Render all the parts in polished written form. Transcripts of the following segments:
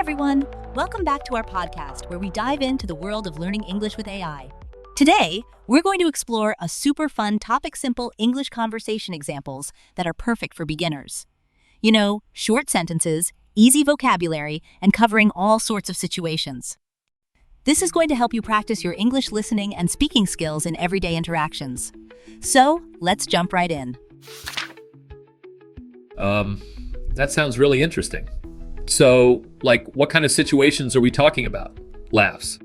everyone. Welcome back to our podcast where we dive into the world of learning English with AI. Today, we're going to explore a super fun topic-simple English conversation examples that are perfect for beginners. You know, short sentences, easy vocabulary, and covering all sorts of situations. This is going to help you practice your English listening and speaking skills in everyday interactions. So, let's jump right in. That sounds really interesting. So, what kind of situations are we talking about? Laughs.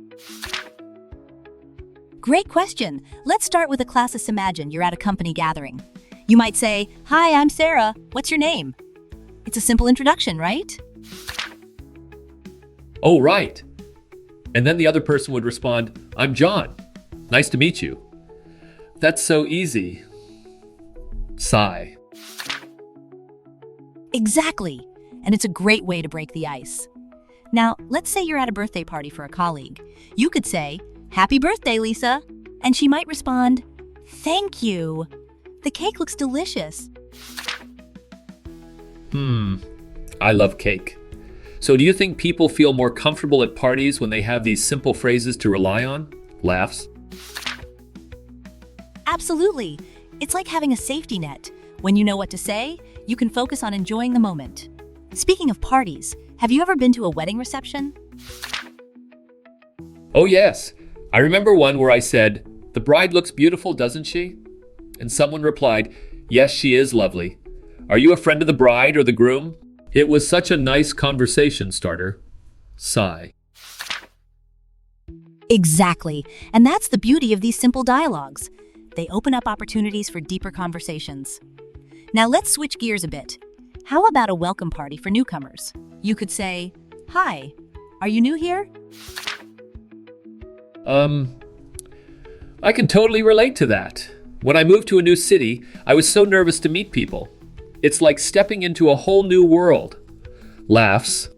Great question. Let's start with a classic imagine you're at a company gathering. You might say, "Hi, I'm Sarah. What's your name?" It's a simple introduction, right? Oh, right. And then the other person would respond, "I'm John. Nice to meet you." That's so easy. Sigh. Exactly. And it's a great way to break the ice. Now, let's say you're at a birthday party for a colleague. You could say, "Happy birthday, Lisa." And she might respond, "Thank you. The cake looks delicious." I love cake. So do you think people feel more comfortable at parties when they have these simple phrases to rely on? Laughs. Absolutely. It's like having a safety net. When you know what to say, you can focus on enjoying the moment. Speaking of parties, have you ever been to a wedding reception? Oh, yes. I remember one where I said, "The bride looks beautiful, doesn't she?" And someone replied, "Yes, she is lovely. Are you a friend of the bride or the groom?" It was such a nice conversation starter. Sigh. Exactly. And that's the beauty of these simple dialogues. They open up opportunities for deeper conversations. Now let's switch gears a bit. How about a welcome party for newcomers? You could say, "Hi, are you new here?" I can totally relate to that. When I moved to a new city, I was so nervous to meet people. It's like stepping into a whole new world. Laughs.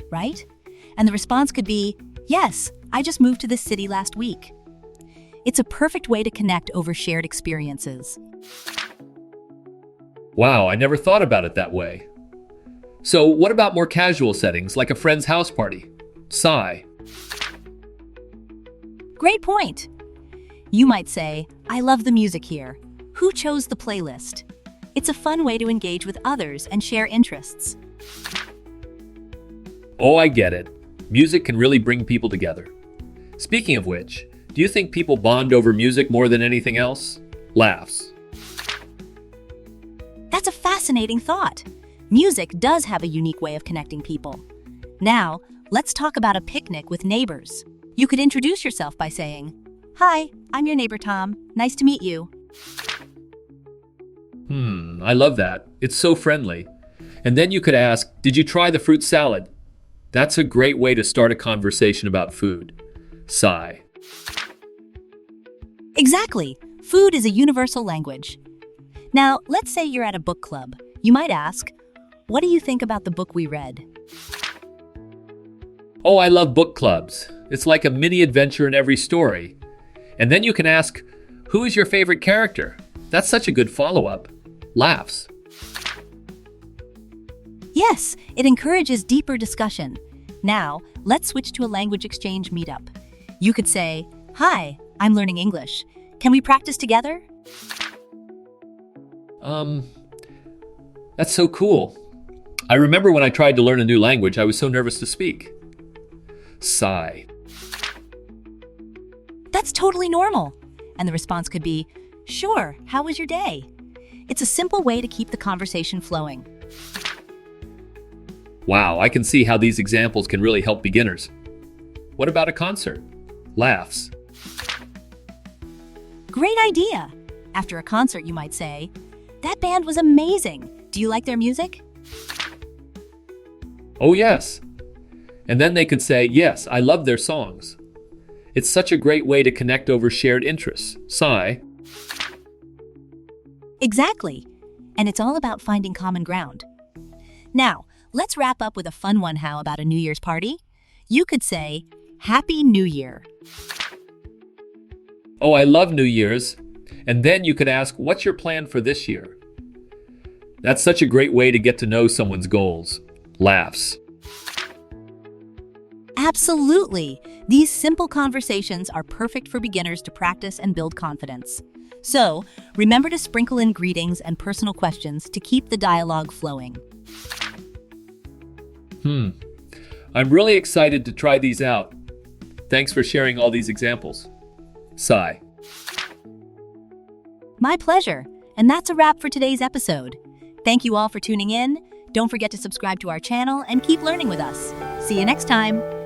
Right? And the response could be, "Yes, I just moved to this city last week." It's a perfect way to connect over shared experiences. Wow, I never thought about it that way. So what about more casual settings, like a friend's house party? Sigh. Great point. You might say, "I love the music here. Who chose the playlist?" It's a fun way to engage with others and share interests. Oh, I get it. Music can really bring people together. Speaking of which, do you think people bond over music more than anything else? Laughs. That's a fascinating thought. Music does have a unique way of connecting people. Now, let's talk about a picnic with neighbors. You could introduce yourself by saying, "Hi, I'm your neighbor Tom. Nice to meet you." I love that. It's so friendly. And then you could ask, "Did you try the fruit salad?" That's a great way to start a conversation about food. Sigh. Exactly. Food is a universal language. Now, let's say you're at a book club. You might ask, "What do you think about the book we read?" Oh, I love book clubs. It's like a mini adventure in every story. And then you can ask, "Who is your favorite character?" That's such a good follow-up. Laughs. Yes, it encourages deeper discussion. Now, let's switch to a language exchange meetup. You could say, "Hi, I'm learning English. Can we practice together?" That's so cool. I remember when I tried to learn a new language, I was so nervous to speak. Sigh. That's totally normal. And the response could be, "Sure, how was your day?" It's a simple way to keep the conversation flowing. Wow, I can see how these examples can really help beginners. What about a concert? Laughs. Great idea. After a concert, you might say, "That band was amazing. Do you like their music?" Oh, yes. And then they could say, "Yes, I love their songs." It's such a great way to connect over shared interests. Sigh. Exactly. And it's all about finding common ground. Now, let's wrap up with a fun one. How about a New Year's party? You could say, "Happy New Year." Oh, I love New Year's. And then you could ask, "What's your plan for this year?" That's such a great way to get to know someone's goals. laughs. Absolutely! These simple conversations are perfect for beginners to practice and build confidence. So, remember to sprinkle in greetings and personal questions to keep the dialogue flowing. I'm really excited to try these out. Thanks for sharing all these examples. Sigh. My pleasure. And that's a wrap for today's episode. Thank you all for tuning in. Don't forget to subscribe to our channel and keep learning with us. See you next time.